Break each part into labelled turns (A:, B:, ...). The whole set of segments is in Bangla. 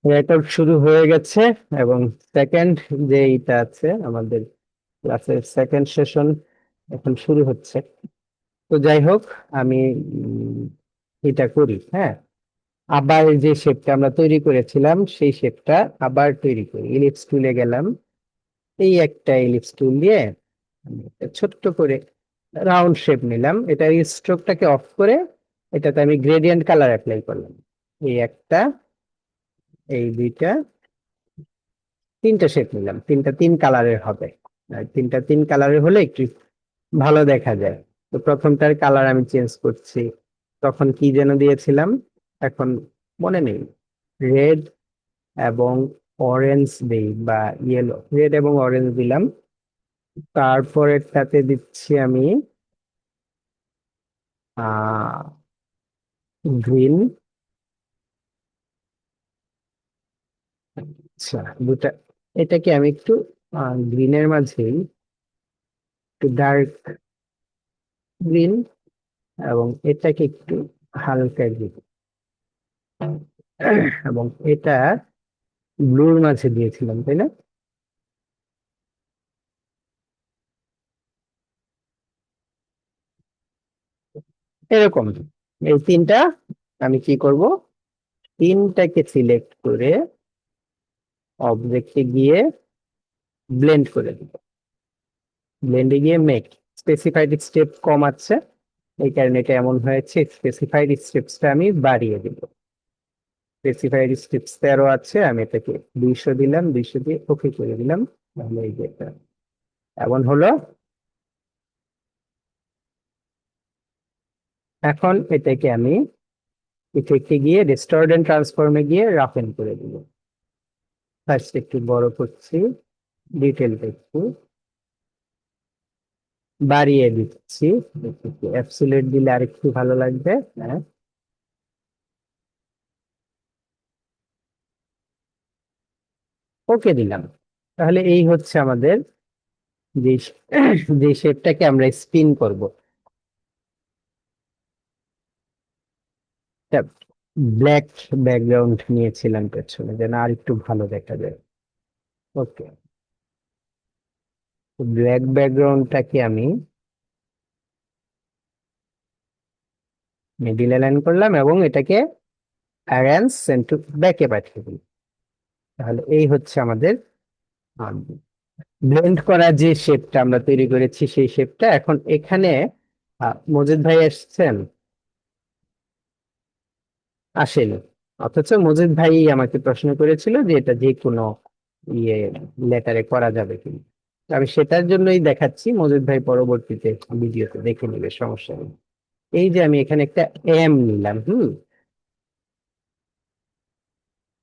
A: রেকর্ড শুরু হয়ে গেছে এবং সেকেন্ড যে এটা আছে আমাদের ক্লাসের সেকেন্ড সেশন এখন শুরু হচ্ছে। তো যাই হোক, আমি এটা করি, হ্যাঁ। আবার যে শেপটা আমরা তৈরি করেছিলাম সেই শেপটা আবার তৈরি করি। ইলিপস টুলে গেলাম, এই একটা ইলিপস টুল দিয়ে আমি একটা ছোট্ট করে রাউন্ড শেপ নিলাম। এটা স্ট্রোকটাকে অফ করে এটাতে আমি গ্রেডিয়েন্ট কালার অ্যাপ্লাই করলাম। এই একটা, এই দুইটা, তিনটা শেপ নিলাম। তিনটা তিন কালারের হবে, আর তিনটা তিন কালারের হলে একটু ভালো দেখা যায়। তো প্রথমটার কালার আমি চেঞ্জ করছি। তখন কি যেন দিয়েছিলাম, এখন মনে নেই। রেড এবং অরেঞ্জ দেই, বা ইয়েলো, রেড এবং অরেঞ্জ দিলাম। তারপরেরটাতে দিচ্ছি আমি গ্রিন। আচ্ছা, দুটা, এটাকে আমি একটু গ্রিনের মাঝেই একটু ডার্ক গ্রিন, এবং এটাকে একটু হালকা গ্রিন, এবং এটা ব্লুর মাঝে দিয়েছিলাম, তাই না? এরকম এই তিনটা আমি কি করব, তিনটাকে সিলেক্ট করে অবজেক্টে গিয়ে ব্লেন্ড করে দিব। ব্লেন্ডে গিয়ে মেক, স্পেসিফাইড স্টেপ কম আছে, এই কারণে এটা এমন হয়েছে। স্পেসিফাইড স্টেপসটা আমি বাড়িয়ে দিব। স্পেসিফাইড স্টেপস 13 আছে, আমি এটাকে 200 দিলাম, 200 দিয়ে ওকে করে দিলাম। তাহলে এই যে এটা এমন হলো। এখন এটাকে আমি ইফেক্টে গিয়ে রেস্টোর এন্ড ট্রান্সফর্মে গিয়ে রাফেন করে দিব। ফার্স্ট একটু বড় করছি, ডিটেলটা একটু বাড়িয়ে দিচ্ছি। অ্যাবসোলিউট দিলে আরেকটু ভালো লাগবে, হ্যাঁ। ওকে দিলাম। তাহলে এই হচ্ছে আমাদের যে যে শেপটাকে আমরা স্পিন করব। ব্ল্যাক ব্যাকগ্রাউন্ড নিয়েছিলাম পেছনে, যেন আর একটু ভালো দেখা যায়। ওকে, ব্ল্যাক ব্যাকগ্রাউন্ডটাকে আমি মিডিল অ্যালাইন করলাম এবং এটাকে অ্যারেঞ্জ টু ব্যাকে পাঠিয়ে দিই। তাহলে এই হচ্ছে আমাদের ব্লেন্ড করা যে শেপটা আমরা তৈরি করেছি সেই শেপটা। এখন এখানে মজিদ ভাই আসছেন? আসেনি। অথচ মজিদ ভাই আমাকে প্রশ্ন করেছিল যে এটা যে কোনো ইয়ে লেটারে করা যাবে কিনা। তো আমি সেটার জন্যই দেখাচ্ছি, মজিদ ভাই পরবর্তীতে ভিডিওতে দেখে নিবে, সমস্যা নেই। এই যে আমি এখানে একটা এম নিলাম,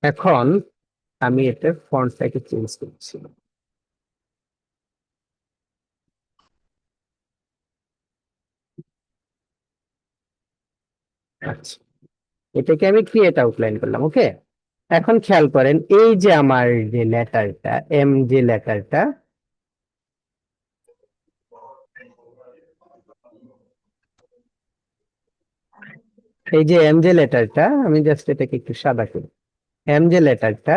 A: এখন আমি এটা ফন্টটাকে চেঞ্জ করছি। আচ্ছা, এটাকে আমি ক্রিয়েট আউটলাইন করলাম, ওকে। এখন খেয়াল করেন, এই যে আমার যে লেটারটা, এম যে লেটারটা, এই যে এম যে লেটারটা, আমি জাস্ট এটাকে একটু সাদা করি। এম যে লেটারটা,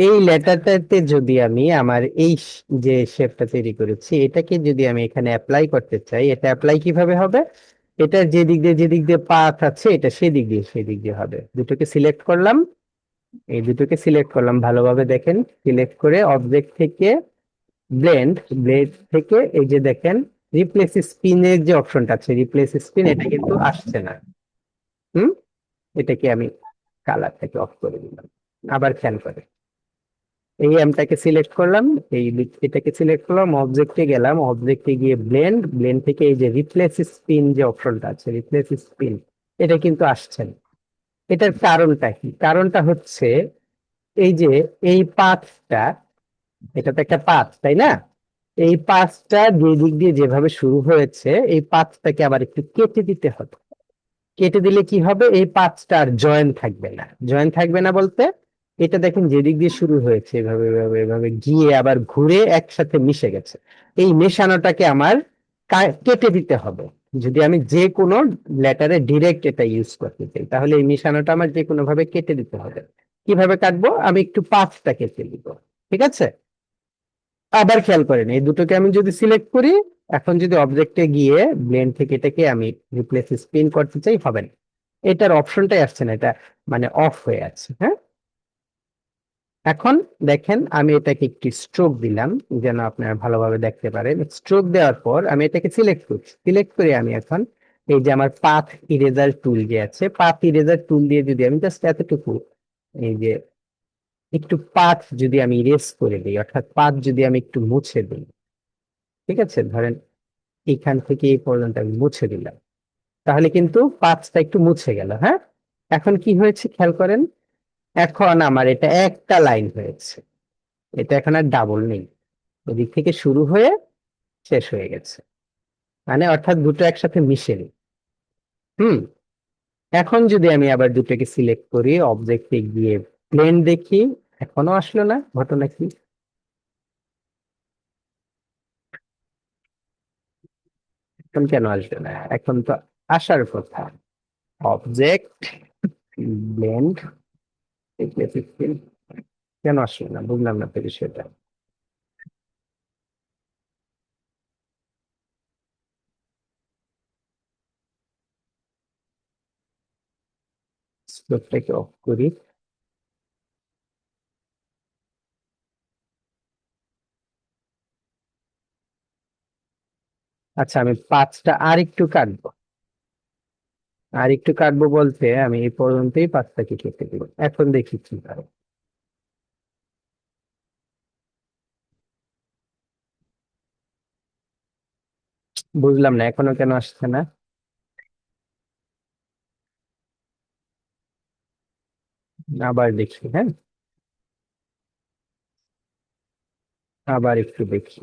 A: এই লেটারটাতে যদি আমি আমার এই যে শেপটা তৈরি করেছি এটাকে যদি আমি এখানে অ্যাপ্লাই করতে চাই, এটা অ্যাপ্লাই কিভাবে হবে? এটা যে দিক দিয়ে পাথ আছে, এটা সেদিক দিয়ে সেদিক দিয়ে হবে। দুটোকে সিলেক্ট করলাম, এই দুটোকে সিলেক্ট করলাম, ভালোভাবে দেখেন। সিলেক্ট করে অবজেক্ট থেকে ব্লেন্ড, ব্লেড থেকে এই যে দেখেন রিপ্লেস স্পিনের যে অপশনটা আছে, রিপ্লেস স্পিন, এটা কিন্তু আসছে না। হুম, এটাকে আমি কালারটাকে অফ করে দিলাম। আবার খেয়াল করে এই এমটাকে সিলেক্ট করলাম, এটাকে সিলেক্ট করলাম, অবজেক্টে গেলাম, অবজেক্টে গিয়ে ব্লেন্ড, ব্লেন্ড থেকে এই যে রিপ্লেস স্পিন যে অপশনটা আছে, রিপ্লেস স্পিন, এটা কিন্তু আসছে না। এটার কারণটা কি? কারণটা হচ্ছে এই যে এই পাথটা, এটা তো একটা পাথ, তাই না? এই পাথটা দুই দিক দিয়ে যেভাবে শুরু হয়েছে, এই পাথটাকে আবার একটু কেটে দিতে হবে। কেটে দিলে কি হবে, এই পাঁচটা আর জয়েন থাকবে না। জয়েন থাকবে না বলতে, এটা দেখেন যেদিক দিয়ে শুরু হয়েছে এভাবে এভাবে এভাবে গিয়ে আবার ঘুরে একসাথে মিশে গেছে। এই মেশানোটাকে আমার কেটে দিতে হবে। যদি আমি যে কোনো লেটারে ডিরেক্ট এটা ইউজ করতে চাই, তাহলে এই মেশানোটা আমার যে কোনো ভাবে কেটে দিতে হবে। কিভাবে কাটবো, আমি একটু পাথটা কেটে দিব। ঠিক আছে, আবার খেয়াল করেন এই দুটোকে আমি যদি সিলেক্ট করি, এখন যদি অবজেক্টে গিয়ে ব্লেন্ড থেকে এটাকে আমি রিপ্লেস স্পিন করতে চাই, হবে না, এটার অপশনটাই আসছে না, এটা মানে অফ হয়ে আছে। হ্যাঁ, এখন দেখেন আমি এটাকে একটি স্ট্রোক দিলাম যেন আপনারা ভালোভাবে দেখতে পারেন। স্ট্রোক দেওয়ার পর আমি এটাকে সিলেক্ট করছি, সিলেক্ট করে আমি এখন এই যে আমার পাথ ইরেজার টুল যে আছে, পাথ ইরেজার টুল দিয়ে যদি আমি জাস্ট এতটুকু এই যে একটু পাথ যদি আমি ইরেজ করে দিই, অর্থাৎ পাথ যদি আমি একটু মুছে দিই, ঠিক আছে, ধরেন এইখান থেকে এই পর্যন্ত আমি মুছে দিলাম, তাহলে কিন্তু পাথটা একটু মুছে গেল। হ্যাঁ, এখন কি হয়েছে খেয়াল করেন, এখন আমার এটা একটা লাইন হয়েছে, এটা এখন আর ডাবল নেই, ওদিক থেকে শুরু হয়ে শেষ হয়ে গেছে, মানে অর্থাৎ দুটো একসাথে মিশে নেই। হুম, এখন যদি আমি আবার দুটোকে সিলেক্ট করি, অবজেক্টে গিয়ে প্লেন দেখি, এখনো আসলো না, ঘটনা কি? এখন কেন আসবে না? এখন তো আসার কথা। অবজেক্ট, ব্লেন্ড, কেন আসলো না বুঝলাম না তো বিষয়টা। স্কোপটাকে অফ করি। আচ্ছা, আমি পাঁচটা আর একটু কাটবো, আর একটু কাটবো বলতে আমি এই পর্যন্তই পাঁচটাকে কেটে দিব, এখন দেখি কি হয়। বুঝলাম না এখনো কেন আসছে না। আবার দেখি, হ্যাঁ, আবার একটু দেখি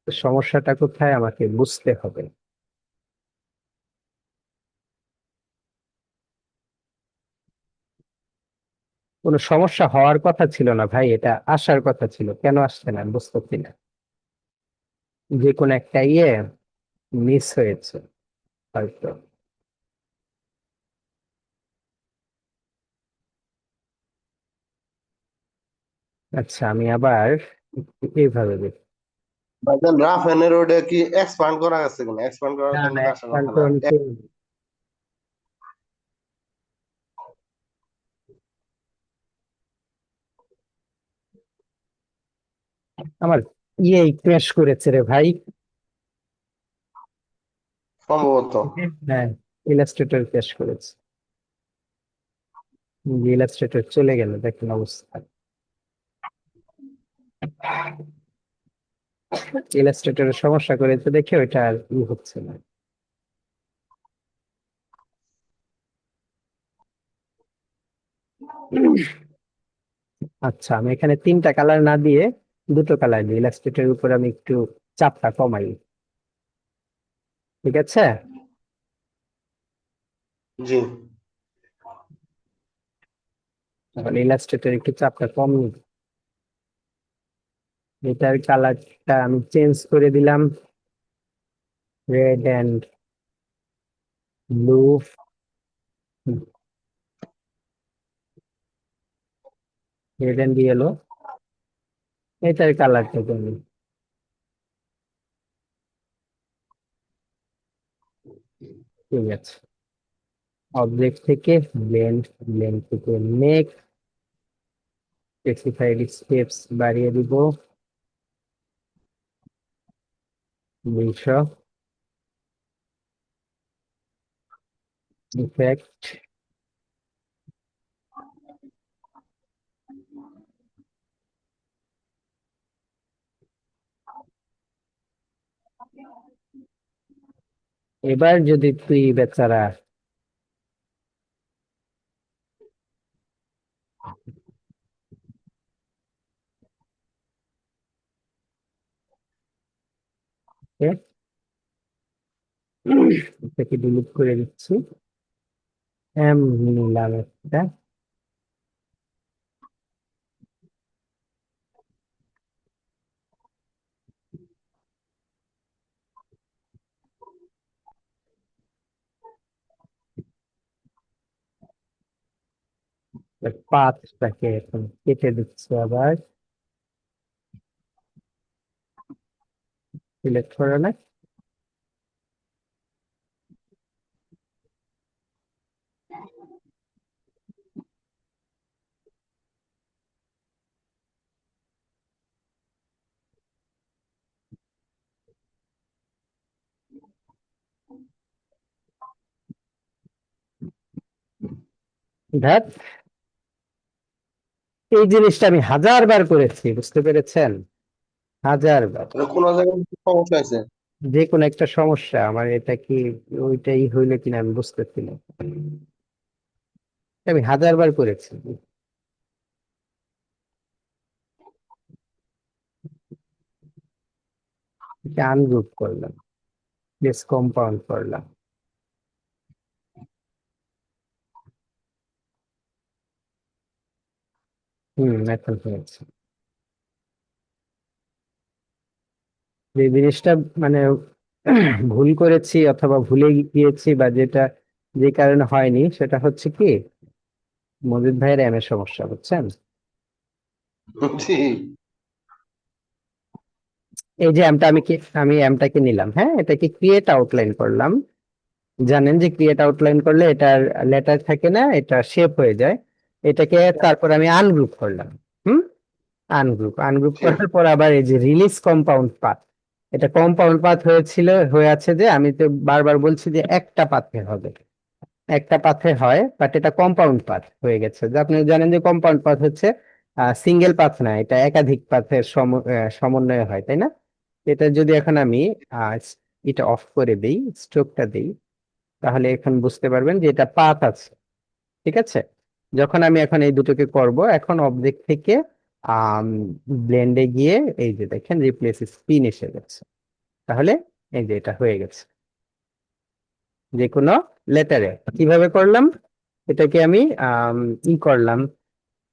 A: তো সমস্যাটা কোথায় আমাকে বুঝতে হবে। কোনো সমস্যা হওয়ার কথা ছিল না ভাই, এটা আসার কথা ছিল, কেন আসছে না আমি বুঝতেছি না। যে কোনো একটা মিস হয়েছে হয়তো। আচ্ছা, আমি আবার এইভাবে দেখি।
B: ভাইজান রাফ এন্ড রোডে কি এক্সপান্ড করা গেছে কিনা? এক্সপান্ড করার
A: না
B: টাইমে
A: না,
B: তো আসার
A: expand
B: কথা
A: তো
B: না।
A: আমি করিনি। আমার ক্র্যাশ করেছে রে ভাই।
B: সম্ভবত।
A: হ্যাঁ, ইলাস্ট্রেটর ক্র্যাশ করেছে, ইলাস্ট্রেটর চলে গেল, দেখেন অবস্থা। ইলাস্ট্রেটরের সমস্যা করেছে দেখে ওইটা আর হচ্ছে না। আচ্ছা, আমি এখানে তিনটা কালার না দিয়ে দুটো কালার দিই, ইলাস্ট্রেটরের উপর আমি একটু চাপটা কমাই। ঠিক আছে,
B: জি।
A: এখন ইলাস্ট্রেটর একটু চাপটা কম নিই। এটার কালারটা আমি চেঞ্জ করে দিলাম, red and blue, red and yellow, এটার কালারটা কমি। ঠিক আছে, অবজেক্ট থেকে ব্লেন্ড, ব্লেন্ড থেকে মেক, স্পেসিফাইড স্টেপস বাড়িয়ে দিব 200, ইফেক্ট, এবার যদি তুই বেচারা এটাকে ডিলিট করে দিচ্ছি, নিলাম একটা, পাতটাকে এখন কেটে দিচ্ছি, আবার সিলেক্ট করে না। ধ্যাত, এই জিনিসটা আমি 1000 বার করেছি, বুঝতে পেরেছেন? 1000 বার।
B: মানে কোন জায়গায় সমস্যা আছে?
A: যে কোনো একটা সমস্যা আমার, এটা কি ওইটাই হইলো কিনা আমি বুঝতেছি না। এটা আমি 1000 বার করেছি। আনগ্রুপ করলাম, প্লেস কম্পাউন্ড করলাম। এখন হয়েছে। যে জিনিসটা মানে ভুল করেছি অথবা ভুলে গিয়েছি, বা যেটা যে কারণে হয়নি, সেটা হচ্ছে কি মজিদ ভাইয়ের এম এর সমস্যা, বুঝছেন?
B: জি।
A: এই যে এমটা আমি এমটাকে নিলাম, হ্যাঁ, এটাকে ক্রিয়েট আউটলাইন করলাম। জানেন যে ক্রিয়েট আউটলাইন করলে এটার লেটার থাকে না, এটা শেপ হয়ে যায়। এটাকে তারপর আমি আনগ্রুপ করলাম। হুম আনগ্রুপ করার পর আবার এই যে রিলিজ কম্পাউন্ড পাথ, এটা কম্পাউন্ড পাথ হয়ে আছে, যে আমি তো বারবার বলছি যে একটা পাথে হবে, একটা পাথে হয়, বাট এটা কম্পাউন্ড পাথ হয়ে গেছে। যে আপনি জানেন যে কম্পাউন্ড পাথ হচ্ছে সিঙ্গেল পাথ না, এটা একাধিক পাথের সমন্বয় হয়, তাই না? এটা যদি এখন আমি আহ, এটা অফ করে দিই, স্ট্রোকটা দিই, তাহলে এখন বুঝতে পারবেন যে এটা পাথ আছে। ঠিক আছে, যখন আমি এখন এই দুটোকে করব, এখন অবজেক্ট থেকে আম ব্লেন্ডে গিয়ে এই যে দেখেন রিপ্লেস স্পিন এসে গেছে। তাহলে এই যে এটা হয়ে গেছে যে কোনো লেটারে। কিভাবে করলাম? এটাকে আমি ই করলাম,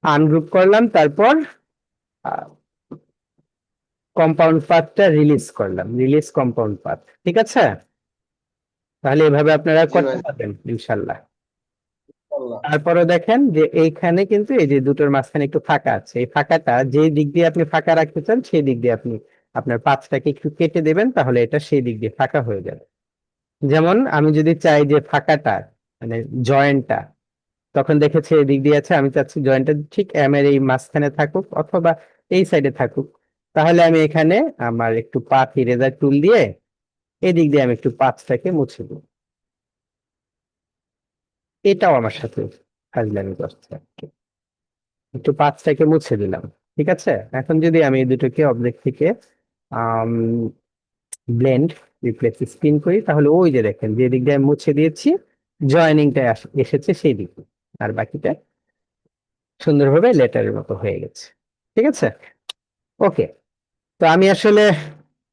A: আনগ্রুপ করলাম, তারপর কম্পাউন্ড পাথটা রিলিজ করলাম, রিলিজ কম্পাউন্ড পাথ। ঠিক আছে, তাহলে এভাবে আপনারা
B: জি
A: করতে
B: ভাই।
A: পারবেন ইনশাল্লাহ।
B: আল্লাহ।
A: তারপরে দেখেন যে এইখানে কিন্তু এই যে দুটোর মাঝখানে একটু ফাঁকা আছে, এই ফাঁকাটা যে দিক দিয়ে আপনি ফাঁকা রাখতে চান সেই দিক দিয়ে আপনি আপনার পাথটাকে একটু কেটে দেবেন, তাহলে এটা সেই দিক দিয়ে ফাঁকা হয়ে যাবে। যেমন আমি যদি চাই যে ফাঁকাটা মানে জয়েন্টটা, তখন দেখেছি এই দিক দিয়ে আছে, আমি চাচ্ছি জয়েন্টটা ঠিক এম এর এই মাঝখানে থাকুক অথবা এই সাইডে থাকুক, তাহলে আমি এখানে আমার একটু পাথ ইরেজার টুল দিয়ে এই দিক দিয়ে আমি একটু পাথটাকে মুছে দেব। এটাও আমার সাথে ফাজলামি করছে, একটু পাঁচটাকে মুছে দিলাম। ঠিক আছে, এখন যদি আমি এই দুটোকে অবজেক্ট থেকে ব্লেন্ড রিপ্লেস স্পিন করি, তাহলে ওই যে দেখেন যে দিক দিয়ে আমি মুছে দিয়েছি, জয়েনিংটা এসেছে সেই দিকে, আর বাকিটা সুন্দরভাবে লেটারের মতো হয়ে গেছে। ঠিক আছে, ওকে। তো আমি আসলে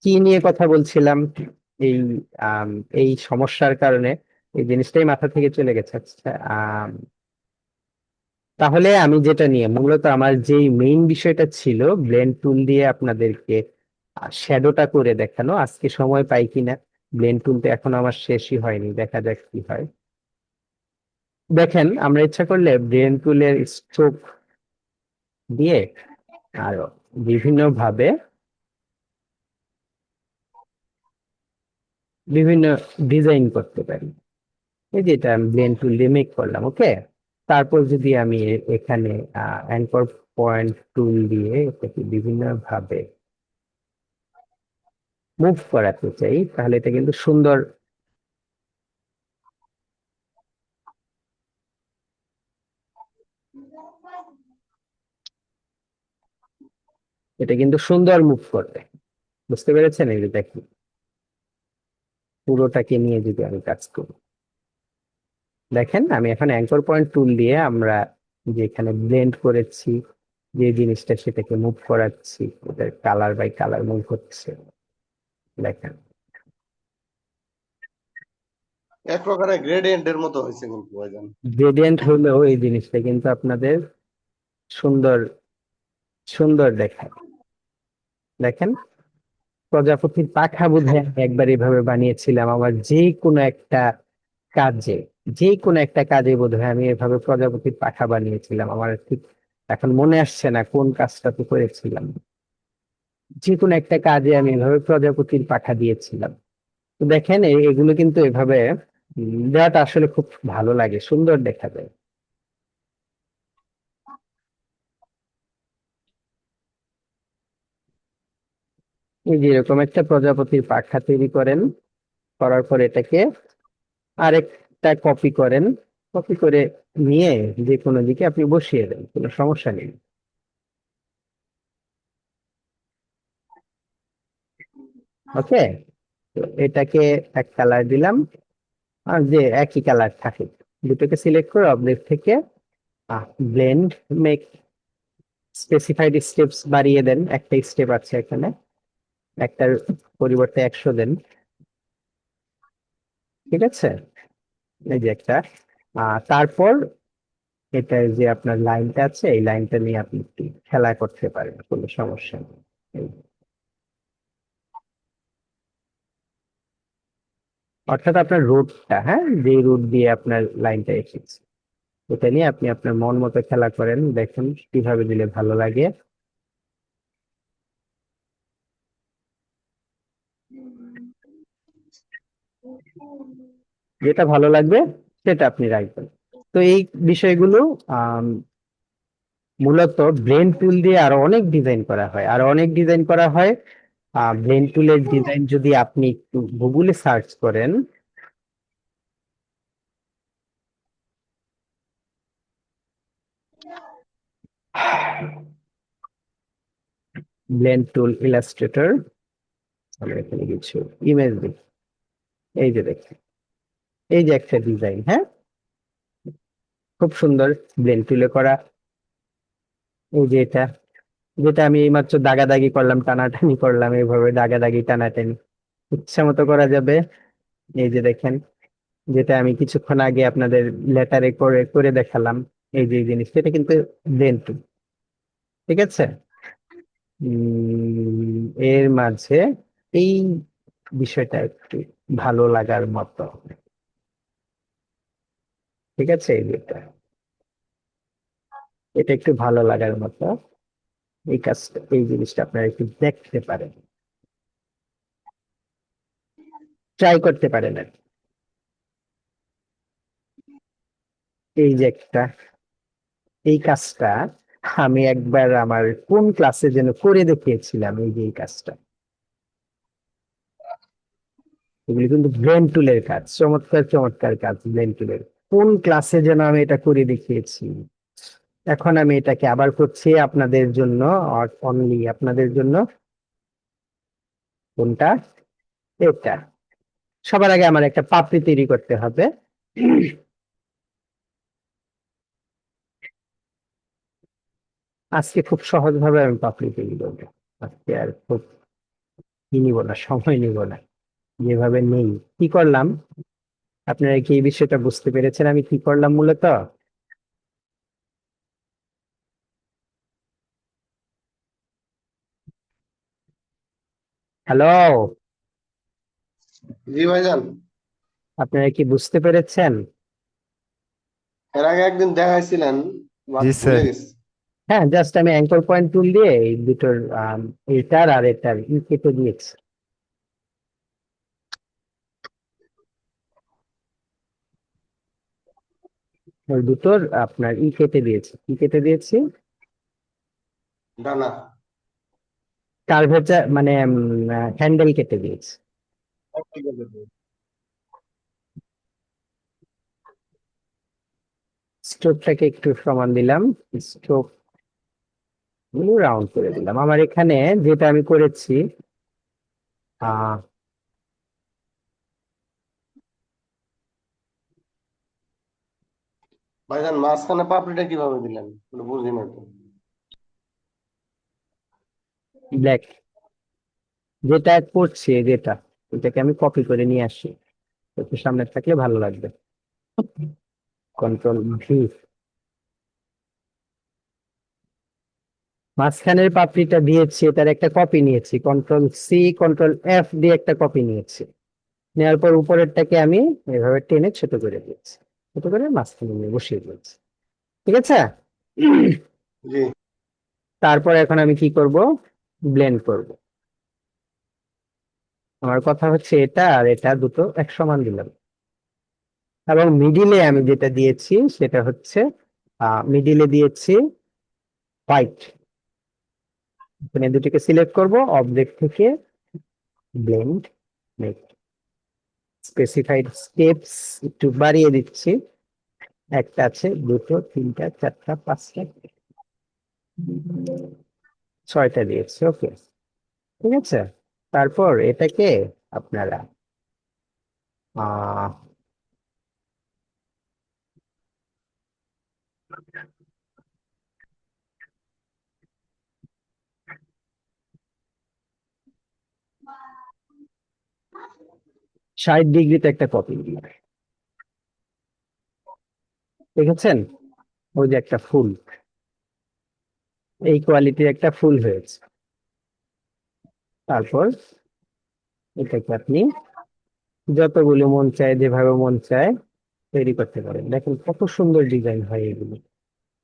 A: কি নিয়ে কথা বলছিলাম? এই আম, এই সমস্যার কারণে এই জিনিসটাই মাথা থেকে চলে গেছে। আচ্ছা, তাহলে আমি যেটা নিয়ে মূলত আমার যেই মেইন বিষয়টা ছিল, ব্লেন্ড টুল দিয়ে আপনাদেরকে শ্যাডোটা করে দেখানো, আজকে সময় পাই কিনা। ব্লেন্ড টুল তো এখন আমার শেষই হয়নি, দেখা যাক কি হয়। দেখেন, আমরা ইচ্ছা করলে ব্লেন্ড টুলের স্ট্রোক দিয়ে আরো বিভিন্ন ভাবে বিভিন্ন ডিজাইন করতে পারি। এই যেটা আমি ব্লেন্ড টুল দিয়ে মেক করলাম, ওকে। তারপর যদি আমি এখানে অ্যাঙ্কর পয়েন্ট টুল দিয়ে এটাকে বিভিন্ন ভাবে মুভ করাতে চাই, তাহলে এটা কিন্তু সুন্দর, এটা কিন্তু সুন্দর মুভ করবে। বুঝতে পেরেছেন? এই যে দেখি পুরোটাকে নিয়ে যদি আমি কাজ করি, দেখেন আমি এখন অ্যাঙ্কর পয়েন্ট টুল দিয়ে আমরা যেখানে ব্লেন্ড করেছি যে জিনিসটা, সেটাকে মুভ করাচ্ছি, ওদের কালার বাই কালার মুভ হচ্ছে। দেখেন,
B: এক প্রকারের গ্রেডিয়েন্ট এর মতো হয়েছে কিন্তু ভাইজান।
A: গ্রেডিয়েন্ট হলেও এই জিনিসটা কিন্তু আপনাদের সুন্দর সুন্দর দেখায়। দেখেন, প্রজাপতির পাখা বোধহয় আমি একবার এভাবে বানিয়েছিলাম আমার যে কোনো একটা কাজে। যে কোনো একটা কাজে বোধহয় আমি এভাবে প্রজাপতির পাখা বানিয়েছিলাম, আমার ঠিক এখন মনে আসছে না কোন কাজটাতে করেছিলাম। যে কোনো একটা কাজে আমি এভাবে প্রজাপতির পাখা দিয়েছিলাম। তো দেখেন এগুলো কিন্তু এভাবে দেওয়াটা আসলে খুব ভালো লাগে, সুন্দর দেখা যায়। এই যে এরকম একটা প্রজাপতির পাখা তৈরি করেন, করার পর এটাকে আরেকটা কপি করেন, কপি করে নিয়ে যে কোনো দিকে আপনি বসিয়ে দেন, কোনো সমস্যা নেই। ওকে, তো এটাকে এক কালার দিলাম, আর যে একই কালার থাকে দুটোকে সিলেক্ট করে অবজেক্ট থেকে ব্লেন্ড মেক স্পেসিফাইড স্টেপস বাড়িয়ে দেন, একটা স্টেপ আছে এখানে, একটার পরিবর্তে 100 দেন। ঠিক আছে, এই যে একটা, তারপর এটা যে আপনার লাইনটা আছে এই লাইনটা নিয়ে আপনি একটু খেলা করতে পারেন, কোনো সমস্যা নেই। এই, অর্থাৎ আপনার রুটটা, হ্যাঁ, যে রুট দিয়ে আপনার লাইনটা এসেছে এটা নিয়ে আপনি আপনার মন মতো খেলা করেন, দেখুন কিভাবে দিলে ভালো লাগে। যেটা ভালো লাগবে সেটা আপনি রাখবেন। তো এই বিষয়গুলো আম, মূলত ব্রেন টুল দিয়ে আরো অনেক ডিজাইন করা হয়, আরো অনেক ডিজাইন করা হয়। ব্রেন টুলের ডিজাইন যদি আপনি একটু গুগলে সার্চ করেন, ব্লেন্ড টুল ইলাস্ট্রেটর, আমি এখানে কিছু ইমেজ দিই। এই যে দেখেন, এই যে একটা ডিজাইন, হ্যাঁ, খুব সুন্দর ব্লেন্ড টুলে করা। এই যে এটা, যেটা আমি এইমাত্র দাগাদাগি করলাম, টানাটানি করলাম, এইভাবে দাগাদাগি টানাটানি ইচ্ছা মতো করা যাবে। এই যে দেখেন, যেটা আমি কিছুক্ষণ আগে আপনাদের লেটারে করে করে দেখালাম, এই যে এই জিনিসটা, এটা কিন্তু ব্লেন্ড টুল। ঠিক আছে, এর মাঝে এই বিষয়টা একটু ভালো লাগার মতো। ঠিক আছে, এই যেটা, এটা একটু ভালো লাগার মতো, এই কাজটা, এই জিনিসটা আপনারা একটু দেখতে পারেন, ট্রাই করতে পারেন আর কি। এই যে একটা, এই কাজটা আমি একবার আমার কোন ক্লাসে যেন করে দেখিয়েছিলাম, এই যে এই কাজটা, এগুলি কিন্তু ব্রেন টুলের কাজ, চমৎকার চমৎকার কাজ ব্রেন টুলের। কোন ক্লাসে যেন আমি এটা করে দেখিয়েছি, এখন আমি এটাকে আবার করছি আপনাদের জন্য, অনলি আপনাদের জন্য। কোনটা? এটা। সবার আগে আমার একটা পাপড়ি তৈরি করতে হবে। আজকে খুব সহজ ভাবে আমি পাপড়ি তৈরি করবো, আজকে আর খুব নিব না, সময় নিব না, যেভাবে নেই। কি করলাম, আপনারা কি এই বিষয়টা বুঝতে পেরেছেন আমি কি করলাম মূলত? হ্যালো,
B: জি ভাইজান,
A: আপনারা কি বুঝতে পেরেছেন?
B: এর আগে একদিন দেখাইছিলেন,
C: জি
B: ভুলে
C: স্যার।
B: গেছি।
A: হ্যাঁ, জাস্ট আমি অ্যাঙ্কর পয়েন্ট টুল দিয়ে এই দুটোর এটার আর এটার কেটে দিয়েছি। ওই দুটোর আপনার কেটে দিয়েছি, কি কেটে দিয়েছি,
B: ডানা।
A: কার্ভেচার মানে হ্যান্ডেল কেটে দিয়েছি। স্ট্রোকটাকে একটু সমান দিলাম, স্ট্রোক গুলো রাউন্ড করে দিলাম। আমার এখানে যেটা আমি করেছি, আহ
B: ভাইজান মাঝখানে পাপড়িটা কিভাবে দিলেন, ওটা বুঝি না তো।
A: ব্ল্যাক, যেটা করছি যেটা, এটাকে আমি কপি করে নিয়ে আসি, একটু সামনে থাকলে ভালো লাগবে। কন্ট্রোল ভি, মাঝখানের পাপড়িটা দিয়েছি, তার একটা কপি নিয়েছি, কন্ট্রোল সি কন্ট্রোল এফ দিয়ে একটা কপি নিয়েছি, নেওয়ার পর উপরেরটাকে আমি এভাবে টেনে ছোট করে দিয়েছি। এটা করে মাঝখানে নিয়ে বসিয়ে দিয়েছি। ঠিক আছে।
B: জি
A: তারপর এখন আমি কি করব, ব্লেন্ড করব। আমার কথা হচ্ছে এটা আর এটা দুটো এক সমান দিলাম, এবং মিডিলে আমি যেটা দিয়েছি সেটা হচ্ছে মিডিলে দিয়েছি হোয়াইট। এখানে দুটিকে সিলেক্ট করব, অবজেক্ট থেকে ব্লেন্ড, মেক স্পেসিফাইড স্টেপস একটু বাড়িয়ে দিচ্ছি। একটা আছে, দুটো, তিনটা, চারটা, পাঁচটা, ছয়টা দিয়েছি। ওকে, ঠিক আছে। তারপর এটাকে আপনারা আহ 60 ডিগ্রিতে একটা কপি দিলাম। দেখেছেন, ওই যে একটা ফুল, এই কোয়ালিটির একটা ফুল হয়েছে। তারপর এটাকে আপনি যতগুলো মন চায়, যেভাবে মন চায় তৈরি করতে পারেন। দেখেন কত সুন্দর ডিজাইন হয় এগুলো।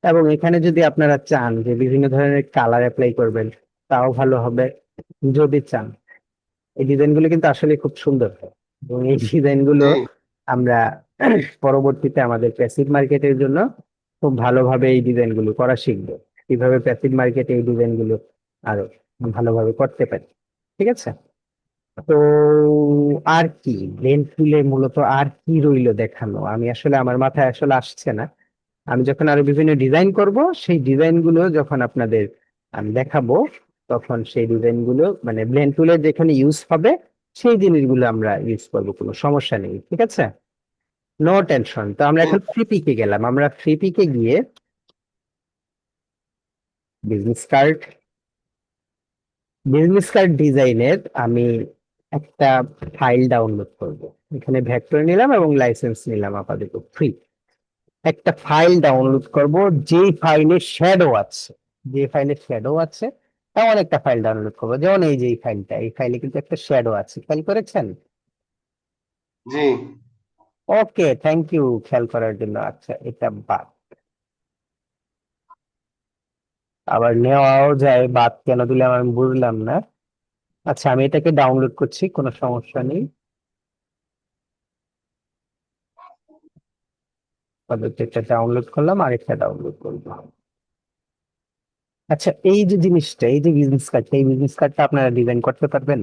A: এবং এখানে যদি আপনারা চান যে বিভিন্ন ধরনের কালার অ্যাপ্লাই করবেন, তাও ভালো হবে। যদি চান, এই ডিজাইন গুলো কিন্তু আসলে খুব সুন্দর হয়, এবং এই ডিজাইন গুলো
B: জি
A: আমরা পরবর্তীতে আমাদের প্যাসিভ মার্কেটের জন্য খুব ভালোভাবে এই ডিজাইন গুলো করা শিখবো, কিভাবে প্যাসিভ মার্কেটে এই ডিজাইন গুলো আরো ভালোভাবে করতে পারি। ঠিক আছে। তো আর কি ব্লেন্ড টুলে মূলত আর কি রইলো দেখানো, আমি আসলে আমার মাথায় আসলে আসছে না। আমি যখন আরো বিভিন্ন ডিজাইন করব, সেই ডিজাইন গুলো যখন আপনাদের আমি দেখাবো, তখন সেই ডিজাইন গুলো মানে ব্লেন্ড টুলের যেখানে ইউজ হবে সেই জিনিসগুলো আমরা ইউজ করবো, কোনো সমস্যা নেই। ঠিক আছে, নো টেনশন। তো আমরা
B: জি
A: এখন থ্রি পিকে গেলাম। আমরা থ্রি পিকে গিয়ে বিজনেস কার্ড, বিজনেস কার্ড ডিজাইনের আমি একটা ফাইল ডাউনলোড করব। এখানে ভেক্টর নিলাম এবং লাইসেন্স নিলাম আপাতত ফ্রি। একটা ফাইল ডাউনলোড করব, যেই ফাইলে শ্যাডো আছে, যে ফাইলে শ্যাডো আছে এমন একটা ফাইল ডাউনলোড করবো। যেমন এই যে এই ফাইলটা, এই ফাইলে কিন্তু একটা শ্যাডো আছে, খেয়াল করেছেন?
B: জি
A: ওকে, থ্যাংক ইউ খেয়াল করার জন্য। আচ্ছা, এটা বাদ, আবার নেওয়াও যায়, বাদ কেন দিলাম আমি বুঝলাম না। আচ্ছা, আমি এটাকে ডাউনলোড করছি, কোনো সমস্যা নেই। একটা ডাউনলোড করলাম, আরেকটা ডাউনলোড করবো। আচ্ছা, এই যে জিনিসটা, এই যে বিজনেস কার্ডটা, এই বিজনেস কার্ডটা আপনারা ডিজাইন করতে পারবেন?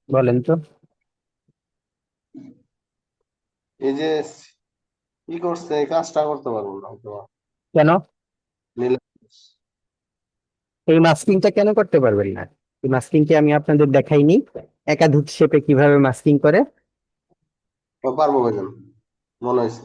A: বলেন তো।
B: এই যে কি করছে এই কাজটা করতে পারবো না হয়তো বা।
A: কেন?
B: নিলে
A: এই মাস্কিংটা কেন করতে পারবেন না? এই মাস্কিংকে আমি আপনাদের দেখাইনি একাধিক শেপে কিভাবে মাস্কিং করে।
B: পারবো ভাইজান, মনে হয়েছে।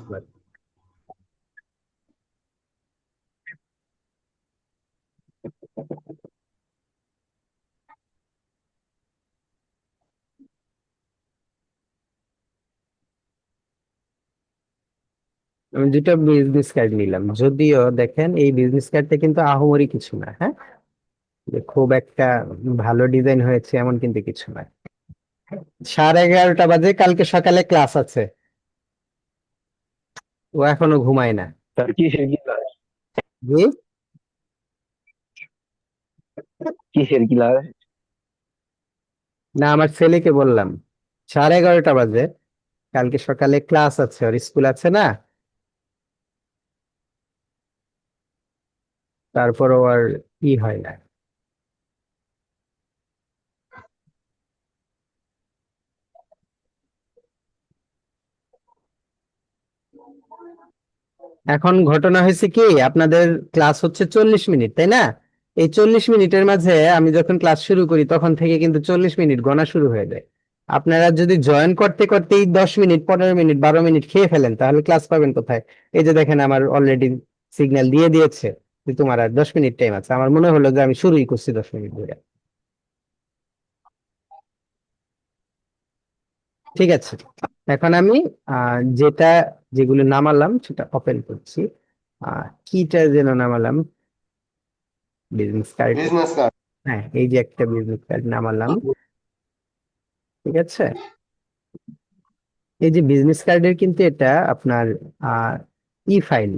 A: আমি দুটো বিজনেস কার্ড নিলাম, যদিও দেখেন এই বিজনেস কার্ডটা কিন্তু আহামরি কিছু না, হ্যাঁ, যে খুব একটা ভালো ডিজাইন হয়েছে এমন কিন্তু কিছু না। 11:30 বাজে, কালকে সকালে ক্লাস আছে, ও এখনো ঘুমায় না।
C: স্যার কিসের গিলাস?
A: জি,
C: কিসের গিলাস?
A: না আমার ছেলেকে বললাম 11:30 বাজে, কালকে সকালে ক্লাস আছে, ওর স্কুল আছে না, তারপর ও আর কি হয় না। এখন ঘটনা হয়েছে কি, আপনাদের ক্লাস হচ্ছে 40 মিনিট, তাই না? এই 40 মিনিটের মাঝে আমি যখন ক্লাস শুরু করি তখন থেকে কিন্তু 40 মিনিট গণা শুরু হয়ে যায়। আপনারা যদি জয়েন করতে করতেই 10 মিনিট, 15 মিনিট, 12 মিনিট খেয়ে ফেলেন, তাহলে ক্লাস পাবেন কোথায়? এই যে দেখেন, আমার অলরেডি সিগন্যাল দিয়ে দিয়েছে যে তোমার আর 10 মিনিট টাইম আছে। আমার মনে হলো যে আমি শুরুই করছি 10 মিনিট ধরে। ঠিক আছে, এখন আমি যেটা, যেগুলো নামালাম সেটা ওপেন করছি। কিটা যেন নামালাম, বিজনেস কার্ড।
B: Business card.
A: হ্যাঁ, এই যে একটা বিজনেস কার্ড নামালাম, ঠিক আছে। এই যে বিজনেস কার্ডের কিন্তু এটা আপনার ই ফাইল,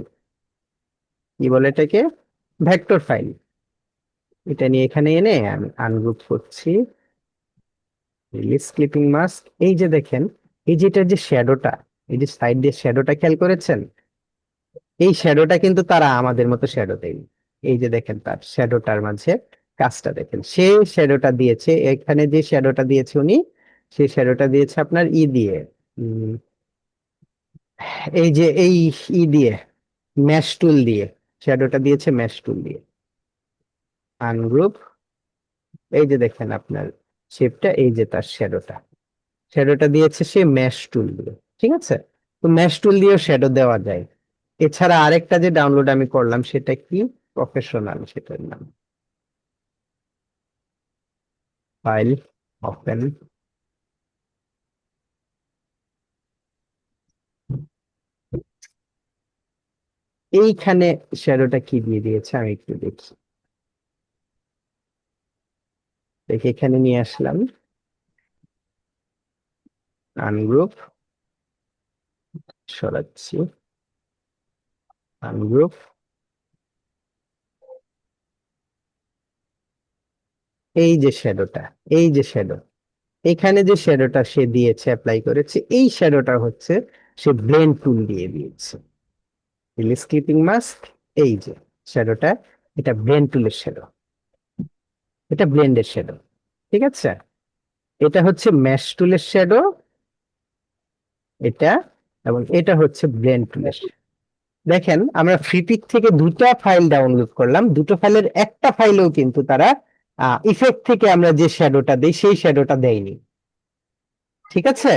A: কি বলে এটাকে, ভেক্টর ফাইল। এটা নিয়ে এখানে এনে আমি আনগ্রুপ করছি, রিলিজ ক্লিপিং মাস্ক। এই যে দেখেন, এই যে এটার যে শ্যাডোটা, এই যে সাইড দিয়ে শ্যাডোটা খেয়াল করেছেন, এই শ্যাডোটা কিন্তু তারা আমাদের মতো শ্যাডো দেয়নি। এই যে দেখেন তার শ্যাডোটার মাঝে কাজটা দেখেন, সে শ্যাডোটা দিয়েছে, এখানে যে শ্যাডোটা দিয়েছে উনি, সেই শ্যাডোটা দিয়েছে আপনার ই দিয়ে, উম, এই যে এই ই দিয়ে, ম্যাশ টুল দিয়ে শ্যাডোটা দিয়েছে, ম্যাশ টুল দিয়ে আনগ্রুপ। এই যে দেখেন আপনার শেপটা, এই যে তার শ্যাডোটা, শ্যাডোটা দিয়েছে সে ম্যাশ টুল দিয়ে, ঠিক আছে। তো ম্যাশ টুল দিয়েও শ্যাডো দেওয়া যায়। এছাড়া আরেকটা যে ডাউনলোড আমি করলাম সেটা কি, প্রফেশনাল, সেটার নাম ফাইল ওপেন। এইখানে শ্যাডোটা কি দিয়ে দিয়েছে আমি একটু দেখি, দেখি এখানে নিয়ে আসলাম, আনগ্রুপ, সরাচ্ছি, আনগ্রুপ। এই যে শ্যাডোটা, এই যে শ্যাডো, এখানে যে শ্যাডোটা সে দিয়েছে, অ্যাপ্লাই করেছে, এই শ্যাডোটা হচ্ছে সে ব্লেন্ড টুল দিয়ে দিয়েছে, রিলিজ ক্লিপিং মাস্ক। এই যে শ্যাডোটা, এটা ব্লেন্ড টুলের শ্যাডো, এটা ব্লেন্ডের শ্যাডো, ঠিক আছে। এটা হচ্ছে ম্যাশ টুলের শ্যাডো, এটা, এবং এটা হচ্ছে ব্লেন্ড টুলের। দেখেন আমরা ফ্রিপিক থেকে দুটো ফাইল ডাউনলোড করলাম, দুটো ফাইলের একটা ফাইলেও কিন্তু তারা ইফেক্ট থেকে আমরা যে শ্যাডোটা দিই সেই শ্যাডোটা দেয়নি, ঠিক আছে।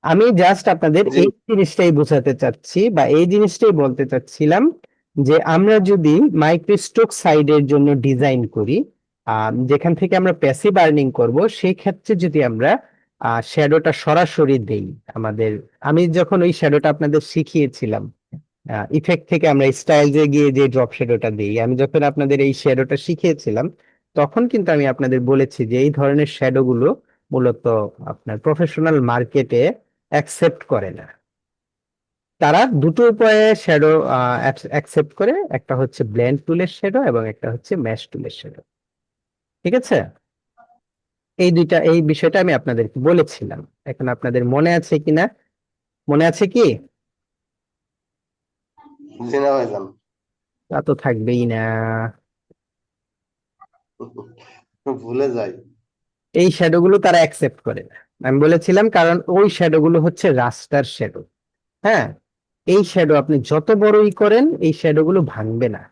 A: আমি জাস্ট আপনাদের
B: জি
A: এই জিনিসটাই বোঝাতে চাচ্ছি, বা এই জিনিসটাই বলতে চাচ্ছিলাম, যে আমরা যদি মাইক্রোস্ট্রোক সাইডের জন্য ডিজাইন করি, যেখান থেকে আমরা প্যাসিভ আর্নিং করব, সেই ক্ষেত্রে যদি আমরা শ্যাডোটা সরাসরি দেই আমাদের, আমি যখন ওই শ্যাডোটা আপনাদের শিখিয়েছিলাম, ইফেক্ট থেকে আমরা স্টাইলসে গিয়ে যে ড্রপ শ্যাডোটা দিই, আমি যখন আপনাদের এই শ্যাডোটা শিখিয়েছিলাম, তখন কিন্তু আমি আপনাদের বলেছি যে এই ধরনের শ্যাডো গুলো মূলত আপনার প্রফেশনাল মার্কেটে অ্যাকসেপ্ট করে না। তারা দুটো উপায়ে শ্যাডো অ্যাকসেপ্ট করে, একটা হচ্ছে ব্লেন্ড টুলের শ্যাডো এবং একটা হচ্ছে ম্যাশ টুলের শ্যাডো, ঠিক আছে। এই দুইটা, এই বিষয়টা আমি আপনাদেরকে বলেছিলাম, এখন আপনাদের মনে আছে কিনা, মনে আছে কি?
B: জি না ভাইজান।
A: তা তো থাকবেই না।
B: ভুলে যাই।
A: এই শ্যাডো গুলো তারা অ্যাকসেপ্ট করে না, আমি বলেছিলাম, কারণ ওই শ্যাডো গুলো হচ্ছে রাস্টার শ্যাডো। হ্যাঁ, এই শ্যাডো আপনি যত বড়ই করেন এই শ্যাডো গুলো ভাঙবে না,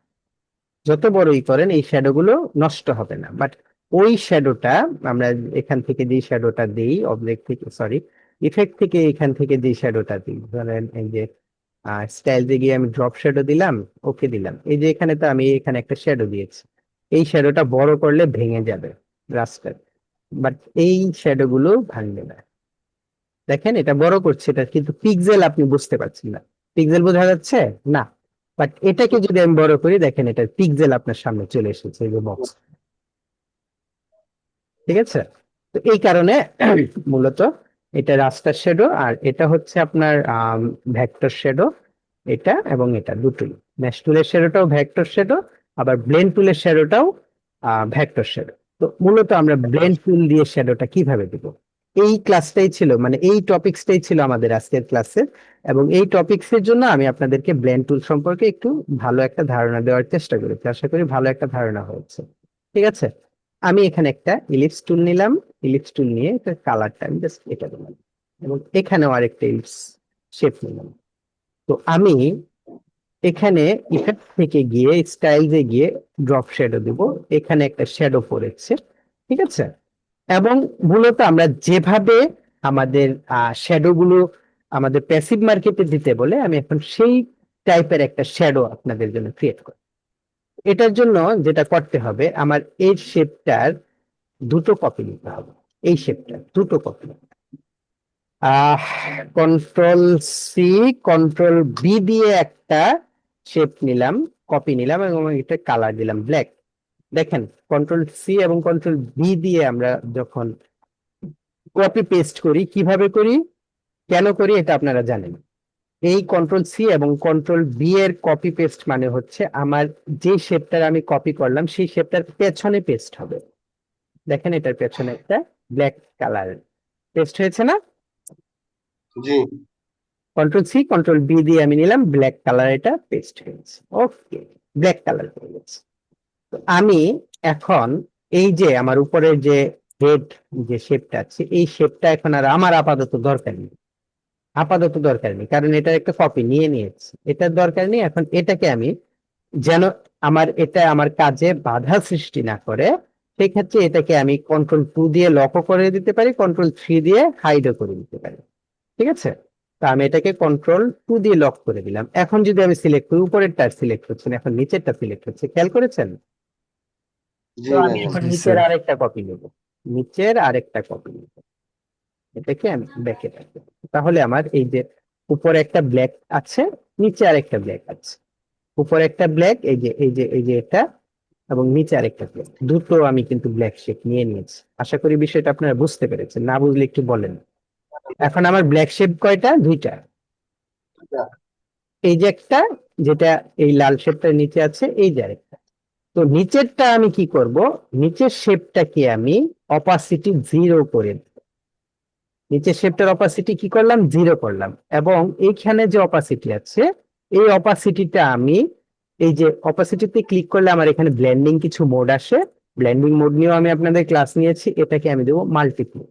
A: যত বড়ই করেন এই শ্যাডো গুলো নষ্ট হবে না। বাট ওই শ্যাডোটা আমরা এখান থেকে যে শ্যাডোটা দিই, অবজেক্ট থেকে, সরি, ইফেক্ট থেকে, এখান থেকে যে শ্যাডোটা দিই, ধরেন এই যে স্টাইল দিয়ে গিয়ে আমি ড্রপ শ্যাডো দিলাম, ওকে দিলাম, এই যে এখানে তো আমি এখানে একটা শ্যাডো দিয়েছি, এই শ্যাডোটা বড় করলে ভেঙে যাবে রাস্টার, বাট এই শ্যাডো গুলো ভাঙবে না। দেখেন এটা বড় করছে, এটা কিন্তু পিক্সেল আপনি বুঝতে পারছেন না, পিক্সেল বোঝা যাচ্ছে না। বাট এটাকে যদি আমি বড় করি, দেখেন এটা পিক্সেল আপনার সামনে চলে এসেছে, এই যে বক্স, ঠিক আছে। তো এই কারণে মূলত এটা রাস্টার শ্যাডো, আর এটা হচ্ছে আপনার ভেক্টর শ্যাডো, এটা এবং এটা দুটোই, ম্যাশ টুলের শ্যাডোটাও ভেক্টর শ্যাডো, আবার ব্লেন্ড টুলের শ্যাডোটাও ভেক্টর শ্যাডো। তো মূলত আমরা ব্লেন্ড টুল দিয়ে শ্যাডোটা কিভাবে দিব, এই ক্লাসটাই ছিল, মানে এই টপিক্সটাই ছিল আমাদের আজকের ক্লাসে। এবং এই টপিক্স এর জন্য আমি আপনাদেরকে ব্লেন্ড টুল সম্পর্কে একটু ভালো একটা ধারণা দেওয়ার চেষ্টা করেছি, আশা করি ভালো একটা ধারণা হয়েছে, ঠিক আছে। আমি এখানে একটা ইলিপস টুল নিলাম, ইলিপস টুল নিয়ে এটা কালারটা আমি জাস্ট এটা দিলাম, এবং এখানেও আরেকটা ইলিপস শেপ নিলাম। তো আমি এখানে ইফেক্ট থেকে গিয়ে স্টাইলসে গিয়ে ড্রপ শ্যাডো দিব, এখানে একটা শ্যাডো পড়েছে, ঠিক আছে। এবং মূলত আমরা যেভাবে আমাদের শ্যাডো গুলো আমাদের প্যাসিভ মার্কেটে দিতে বলে, আমি এখন সেই টাইপের একটা শ্যাডো আপনাদের জন্য ক্রিয়েট করি। এটার জন্য যেটা করতে হবে, আমার এই শেপটার দুটো কপি নিতে হবে, এই শেপটার দুটো কপি, আহ কন্ট্রোল সি, কন্ট্রোল বি দিয়ে একটা শেপ নিলাম, কপি নিলাম, এবং এটা কালার দিলাম ব্ল্যাক, দেখেন কন্ট্রোল সি এবং কন্ট্রোল ভি দিয়ে আমরা যখন কপি পেস্ট করি, কিভাবে করি, কেন করি, এটা আপনারা জানেন। এই কন্ট্রোল সি এবং কন্ট্রোল বি এর কপি পেস্ট মানে হচ্ছে আমার যে শেপটার আমি কপি করলাম সেই শেপটার পেছনে পেস্ট হবে। দেখেন এটার পেছনে একটা ব্ল্যাক কালার পেস্ট হয়েছে না?
B: জি
A: কন্ট্রোল সি কন্ট্রোল বি দিয়ে আমি নিলাম, ব্ল্যাক কালার এটা পেস্ট হয়েছে। ওকে, ব্ল্যাক কালার হয়ে গেছে। তো আমি এখন এই যে আমার উপরের যে হেড যে শেপটা আছে, এই শেপটা এখন আর আমার আপাতত দরকার নেই। আপাতত দরকার নেই, কারণ এটার একটা কপি নিয়ে নিয়েছি, এটার দরকার নেই। এখন এটাকে আমি যেন এটা আমার কাজে বাধা সৃষ্টি না করে, সেই ক্ষেত্রে এটাকে আমি কন্ট্রোল 2 দিয়ে লকও করে দিতে পারি, কন্ট্রোল 3 দিয়ে হাইডও করে দিতে পারি। ঠিক আছে, তো আমি এটাকে কন্ট্রোল 2 দিয়ে লক করে দিলাম। এখন যদি আমি সিলেক্ট করি, উপরেরটা সিলেক্ট হচ্ছে না, এখন নিচেরটা সিলেক্ট হচ্ছে, খেয়াল করেছেন?
B: জি
A: তো আমি
B: ম্যাম।
A: এখন
D: জি
A: নিচের
D: স্যার।
A: আরেকটা কপি নেব, নিচের আরেকটা কপি নেব, এটাকে আমি ব্যাকে রাখবো। তাহলে আমার এই যে উপরে একটা ব্ল্যাক আছে, নিচে আরেকটা ব্ল্যাক আছে, উপরে একটা ব্ল্যাক, এই যে এটা, এবং নিচে আরেকটা ব্ল্যাক, দুটো আমি কিন্তু ব্ল্যাক শেপ নিয়ে নিয়েছি। আশা করি বিষয়টা আপনারা বুঝতে পেরেছেন, না বুঝলে একটু বলেন। এখন আমার ব্ল্যাক শেপ কয়টা? দুইটা। এই যে একটা, যেটা এই লাল শেপটার নিচে আছে, এই যে আরেকটা। তো নিচেরটা আমি কি করব, নিচের শেপটাকে আমি অপাসিটি 0 করে দেব। নিচের শেপটার অপাসিটি কি করলাম? 0 করলাম। এবং এইখানে যে অপাসিটি আছে, এই অপাসিটিটা আমি, এই যে অপাসিটিতে ক্লিক করলে আমার এখানে ব্লেন্ডিং কিছু মোড আসে, ব্লেন্ডিং মোড নিয়েও আমি আপনাদের ক্লাস নিয়েছি, এটাকে আমি দেবো মাল্টিপ্লে,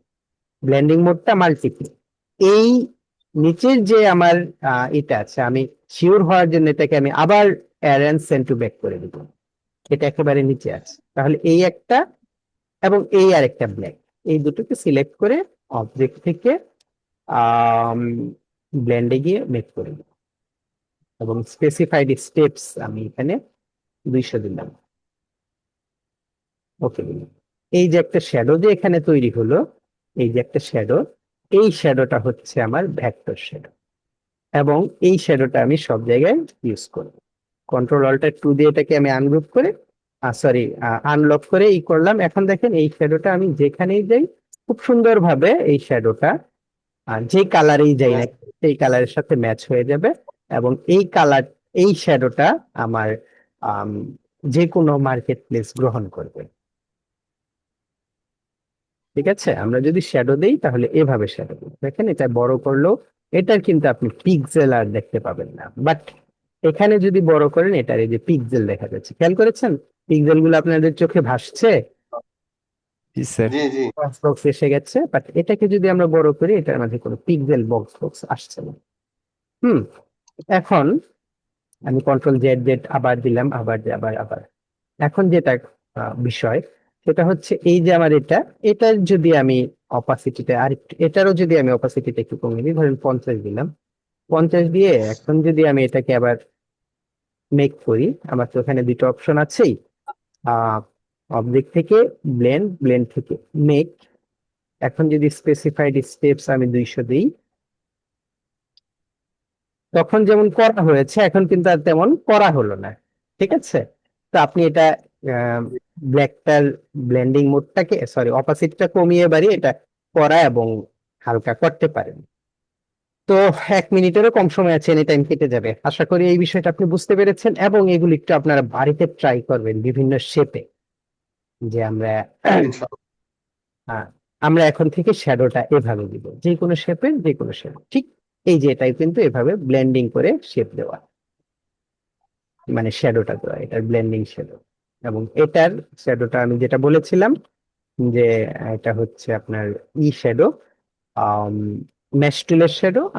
A: ব্লেন্ডিং মোডটা মাল্টিপ্লে। এই নিচের যে আমার এটা আছে, আমি শিওর হওয়ার জন্য এটাকে আমি আবার অ্যারেঞ্জ সেন্ড টু ব্যাক করে দিব, এটা একেবারে নিচে আছে। তাহলে এই একটা এবং এই আরেকটা ব্ল্যাক, এই দুটোকে সিলেক্ট করে অবজেক্ট থেকে ব্লেন্ডে গিয়ে মেক করে দিব, এবং স্পেসিফাইড স্টেপস আমি এখানে 200 দিলাম। ওকে দিলাম। এই যে একটা শ্যাডো যে এখানে তৈরি হলো, এই যে একটা শ্যাডো, এই শ্যাডোটা হচ্ছে আমার ভেক্টর শ্যাডো, এবং এই শ্যাডোটা আমি সব জায়গায় ইউজ করব। কন্ট্রোল অল্টার 2 দিয়ে এটাকে আমি আনগ্রুপ করে, সরি, আনলক করে করলাম। এখন দেখেন এই শ্যাডোটা আমি যেখানেই যাই খুব সুন্দরভাবে এই শ্যাডোটা যে কালারেই যাই না সেই কালারের সাথে ম্যাচ হয়ে যাবে, এবং এই কালার, এই শ্যাডোটা আমার আম, যে কোনো মার্কেট প্লেস গ্রহণ করবে। ঠিক আছে, আমরা যদি শ্যাডো দেই তাহলে এভাবে শ্যাডো দেব। দেখেন এটা বড় করলেও এটার কিন্তু আপনি পিক্সেল আর দেখতে পাবেন না, বাট এখানে যদি বড় করেন এটার এই যে পিক্সেল দেখা যাচ্ছে, খেয়াল করেছেন? পিক্সেল গুলো আপনাদের চোখে ভাসছে,
D: জি স্যার।
B: জি জি
A: বক্স বক্স এসে গেছে, বাট এটাকে যদি আমরা বড় করি এটার মাঝে কোনো পিক্সেল বক্স বক্স আসছে না। হুম, এখন আমি কন্ট্রোল জেড জেড আবার দিলাম, আবার আবার আবার। এখন যেটা বিষয়, সেটা হচ্ছে এই যে আমার এটার যদি আমি অপাসিটিটা আর এটারও যদি আমি অপাসিটিটা একটু কমিয়ে দিই, ধরেন 50 দিলাম, 50 দিয়ে এখন যদি আমি এটাকে আবার মেক করি, আমার তো এখানে দুটো অপশন আছেই, অবজেক্ট থেকে ব্লেন্ড, ব্লেন্ড থেকে মেক। এখন যদি স্পেসিফাইড স্টেপস আমি 200 দিই, তখন যেমন করা হয়েছে এখন কিন্তু আর তেমন করা হলো না। ঠিক আছে, তো আপনি এটা ব্ল্যাকটার ব্লেন্ডিং মোডটাকে, সরি, অপাসিটিটা কমিয়ে বাড়িয়ে এটা করা এবং হালকা করতে পারেন। তো 1 মিনিটেরও কম সময় আছে, এনি টাইম কেটে যাবে। আশা করি এই বিষয়টা আপনি বুঝতে পেরেছেন, এবং এগুলি একটু আপনারা বাড়িতে ট্রাই করবেন বিভিন্ন শেপে, যে আমরা
B: ইনশাআল্লাহ।
A: আহ, আমরা এখন থেকে শ্যাডোটা এভাবে দিব, যে কোনো শেপের যে কোনো শেপ। ঠিক এই যে এটাই কিন্তু এভাবে ব্লেন্ডিং করে শেপ দেওয়া, মানে শ্যাডোটা দেওয়া, এটার ব্লেন্ডিং শ্যাডো। এবং এটার শ্যাডোটা আমি যেটা বলেছিলাম যে এটা হচ্ছে আপনার ই শ্যাডো, মেশ টুলের শ্যাডো।